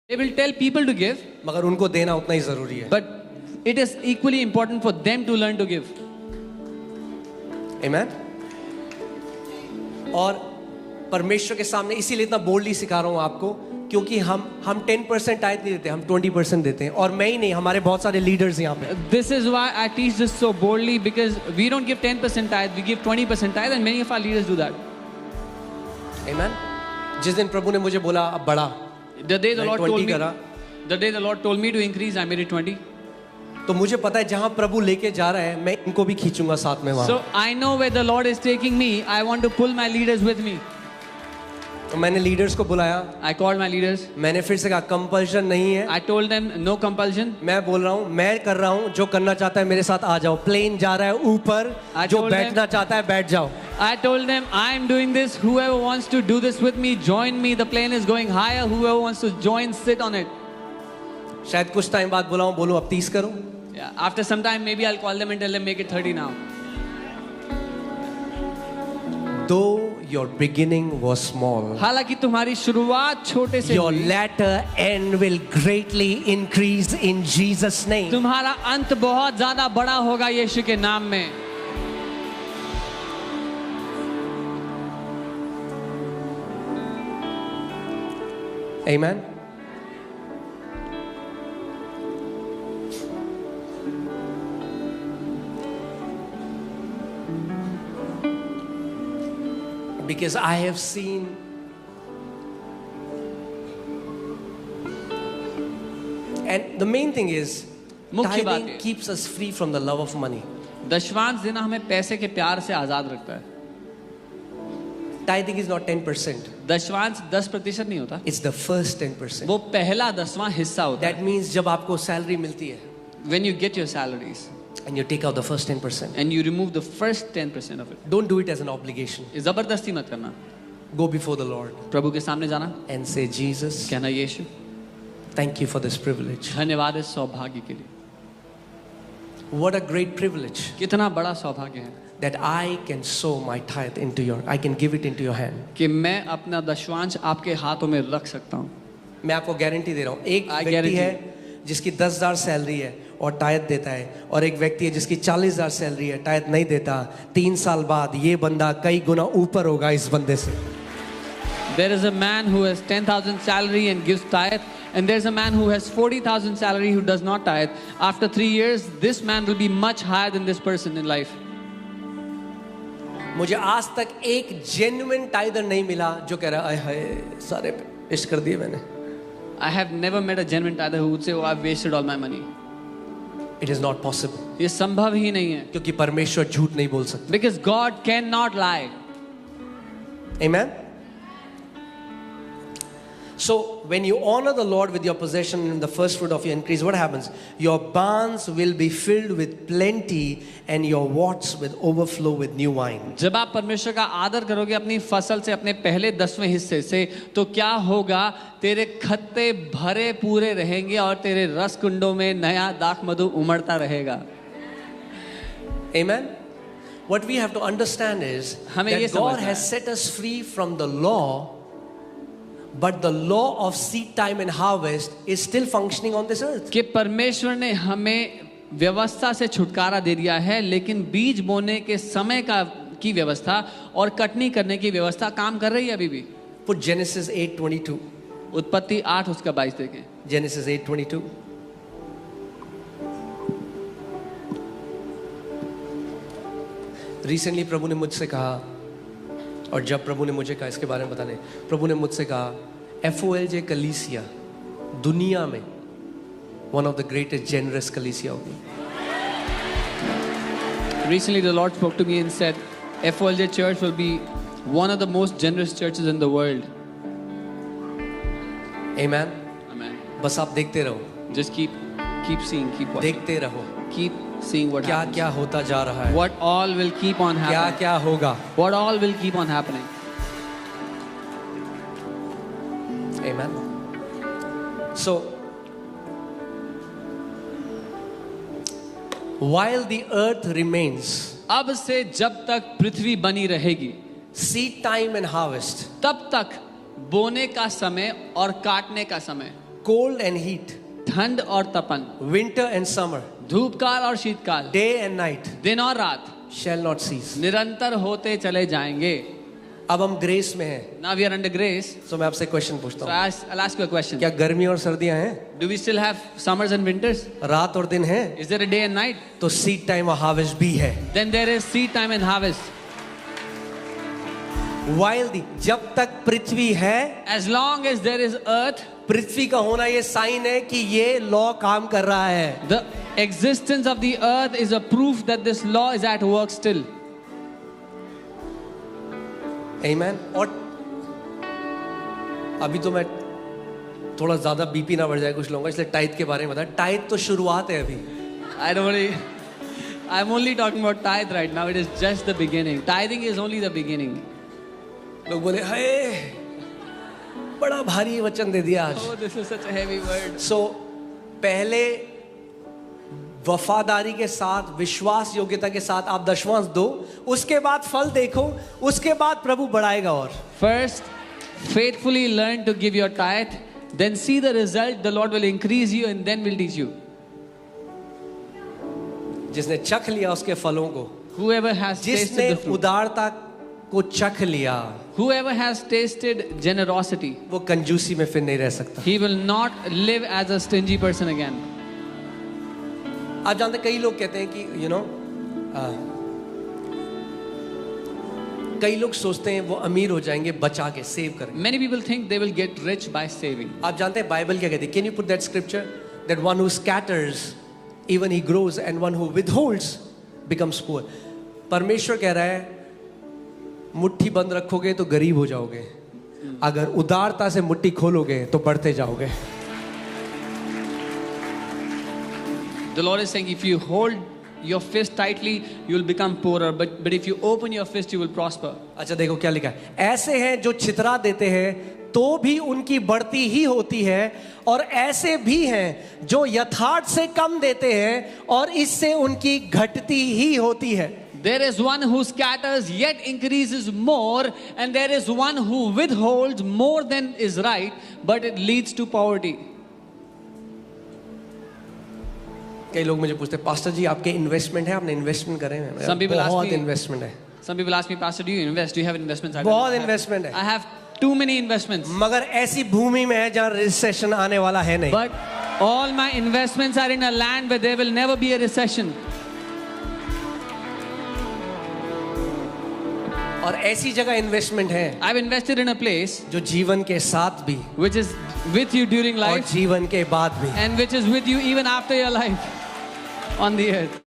They will tell people to give, मगर उनको देना उतना ही जरूरी है. but it is equally important for them to learn to give. Amen. और परमेश्वर के सामने इसीलिए इतना बोल्डली सिखा रहा हूँ आपको, क्योंकि हम 10% टाइथ नहीं देते, हम 20% देते हैं. और मैं ही नहीं, हमारे बहुत सारे लीडर्स यहाँ पे. This is why I teach this so boldly, because we don't give 10% tithe, we give 20% tithe, and many of our leaders do that. Amen. जिस दिन प्रभु ने मुझे बोला अब बढ़ा, The day the मैं Lord 20 told me, करा, the day the Lord told me to increase, I made it 20. तो मुझे पता है जहाँ प्रभु लेके जा रहा है मैं इनको भी खींचूंगा साथ में वहाँ. So I know where the Lord is taking me. I want to pull my leaders with me. तो मैंने लीडर्स को बुलाया. I called my leaders. मैंने फिर से कहा कंपल्शन नहीं है. I told them no compulsion. मैं बोल रहा हूँ, मैं कर रहा हूँ, जो करना चाहता है मेरे साथ आ जाओ. प्लेन जा रहा है ऊपर, जो बैठना चाहता है बैठ जाओ. I told them I am doing this. Whoever wants to do this with me, join me. The plane is going higher. Whoever wants to join, sit on it. शायद कुछ टाइम बाद बुलाऊं, बोलूं अब 30 करो. Yeah. After some time, maybe I'll call them and tell them make it 30 now. Though your beginning was small, हालांकि तुम्हारी शुरुआत छोटे से your हुई, latter end will greatly increase in Jesus' name. तुम्हारा अंत बहुत ज्यादा बड़ा होगा यीशु के नाम में. Amen. Because I have seen and the main thing is मुख्य बात tithing है, keeps us free from the love of money. दशवांश देना हमें पैसे के प्यार से आजाद रखता है. Tithing is not 10%. दशवांश 10% नहीं होता, It's the first 10%. वो पहला 10वां हिस्सा होता That means जब आपको सैलरी मिलती है है. When you get your salaries and you take out the first 10%, and you remove the first 10% of it, don't do it as an obligation. जबरदस्ती मत करना. Go before the Lord प्रभु के सामने जाना, and say, Jesus, कहना यीशु thank you for this privilege. धन्यवाद इस सौभाग्य के लिए. What a great privilege कितना बड़ा सौभाग्य है that I can sow my tithe into I can give it into your hand. कि मैं अपना दशवांश आपके हाथों में रख सकता हूँ. मैं आपको गारंटी दे रहा हूँ, एक I व्यक्ति guarantee. है जिसकी 10,000 सैलरी है और टाइथ देता है, और एक व्यक्ति है जिसकी 40,000 सैलरी है, टाइथ नहीं देता. 3 साल बाद ये बंदा कई गुना ऊपर होगा इस बंदे से. There is a man who has 10,000 salary and gives tithe, and there's a man who has 40,000 salary who does not tithe. After 3 years, this man will be much higher than this person in life. मुझे आज तक एक genuine टाइदर नहीं मिला जो कह रहा है हाय सारे पेश कर दिए मैंने. I have never met a genuine tither who would say, "Oh, I've wasted all my money." It is not possible. ये संभव ही नहीं है, क्योंकि परमेश्वर झूठ नहीं बोल सकता. because God cannot lie. Amen. So when you honor the Lord with your possession and the first fruit of your increase, what happens? Your barns will be filled with plenty and your vats will overflow with new wine. जब आप परमेश्वर का आदर करोगे अपनी फसल से, अपने पहले 10वें हिस्से से, तो क्या होगा? तेरे खत्ते भरे पूरे रहेंगे और तेरे रस कुंडों में नया दाख मधु उमड़ता रहेगा. Amen. What we have to understand is हमें ये that God समझना has है. set us free from the law, but the law of seed time and harvest is still functioning on this earth. कि परमेश्वर ने हमें व्यवस्था से छुटकारा दे दिया है, लेकिन बीज बोने के समय की व्यवस्था और कटनी करने की व्यवस्था काम कर रही है अभी भी. Put Genesis 8:22. उत्पत्ति 8 उसका 22 देखें. Genesis 8:22. रिसेंटली प्रभु ने मुझसे कहा, और जब प्रभु ने मुझे कहा इसके बारे में बताने, प्रभु ने मुझसे कहा FOLJ कलीसिया दुनिया में one of the greatest generous कलीसिया होगी. Recently the Lord spoke to me and said, FOLJ Church will be one of the most generous churches in the world. Amen. Amen. बस आप देखते रहो, Just keep seeing, keep watching. देखते रहो Keep seeing what क्या happens. क्या होता जा रहा है, What all will keep on क्या happening. क्या होगा. What all will keep on happening. Amen. So while the earth remains, अब से जब तक पृथ्वी बनी रहेगी, seed time and harvest, तब तक बोने का समय और काटने का समय, cold and heat, ठंड और तपन, winter and summer, धूप काल और शीतकाल, day and night दिन और रात shall not cease. निरंतर होते चले जाएंगे. अब हम ग्रेस में हैं, Now we are under grace. तो मैं आपसे क्वेश्चन पूछता So हूँ, I'll ask you a question. क्या गर्मी और सर्दियां हैं? Do we still have summers and winters? रात और दिन है? Is there a day and night? तो सीड टाइम और हार्वेस्ट भी है. Then there is seed time and harvest. While the, जब तक पृथ्वी है, As long as there is earth, पृथ्वी का होना ये साइन है कि ये लॉ काम कर रहा है. the existence of the earth is a proof that this law is at work still. Amen. और अभी तो मैं थोड़ा ज्यादा बीपी ना बढ़ जाए कुछ लोगों का, इसलिए टाइथ के बारे में बताया. टाइथ तो शुरुआत है अभी. I'm only talking about tithe right now. It is just the beginning. Tithing is only the beginning. लोग बोले हाय बड़ा भारी वचन दे दिया आज. Oh, this is such a heavy word. सो पहले वफादारी के साथ, विश्वास योग्यता के साथ आप दशमांश दो, उसके बाद फल देखो, उसके बाद प्रभु बढ़ाएगा. और First, faithfully learn to give your tithe. Then see the result. The Lord will increase you and then will teach you. जिसने चख लिया उसके फलों को, Whoever has जिसने tasted the fruit, उदारता को चख लिया, whoever has tasted generosity, वो कंजूसी में फिर नहीं रह सकता. he will not live as a stingy person again. आप जानते कई लोग कहते हैं कि यू नो कई लोग सोचते हैं वो अमीर हो जाएंगे बचा के, सेव करके. Many people think they will get rich by saving. आप जानते हैं बाइबल क्या कहती है? Can you put that scripture that one who scatters even he grows and one who withholds becomes poor. परमेश्वर कह रहा है मुट्ठी बंद रखोगे तो गरीब हो जाओगे, अगर उदारता से मुट्ठी खोलोगे तो बढ़ते जाओगे. The Lord is saying, if you hold your fist tightly, you will become poorer. But if you open your fist, you will prosper. अच्छा देखो क्या लिखा है. ऐसे हैं जो छितरा देते हैं तो भी उनकी बढ़ती ही होती है, और ऐसे भी हैं जो यथार्थ से कम देते हैं और इससे उनकी घटती ही होती है. There is one who scatters yet increases more, and there is one who withholds more than is right, but it leads to poverty. कई लोग मुझे पूछते हैं पास्टर जी आपके इन्वेस्टमेंट है, आपने इन्वेस्टमेंट करे हैं? Some people ask बहुत me- इन्वेस्टमेंट है, Some people ask me, Pastor, do you invest? Do you have investments? I don't बहुत have. इन्वेस्टमेंट है, I have too many investments. मगर ऐसी भूमि में है जहाँ रिसेशन आने वाला है नहीं. But all my investments are in a land where there will never be a recession. और ऐसी जगह इन्वेस्टमेंट है I've invested in a place जो जीवन के साथ भी which is with you during और life जीवन के बाद भी. and which is with you even after your life on the earth.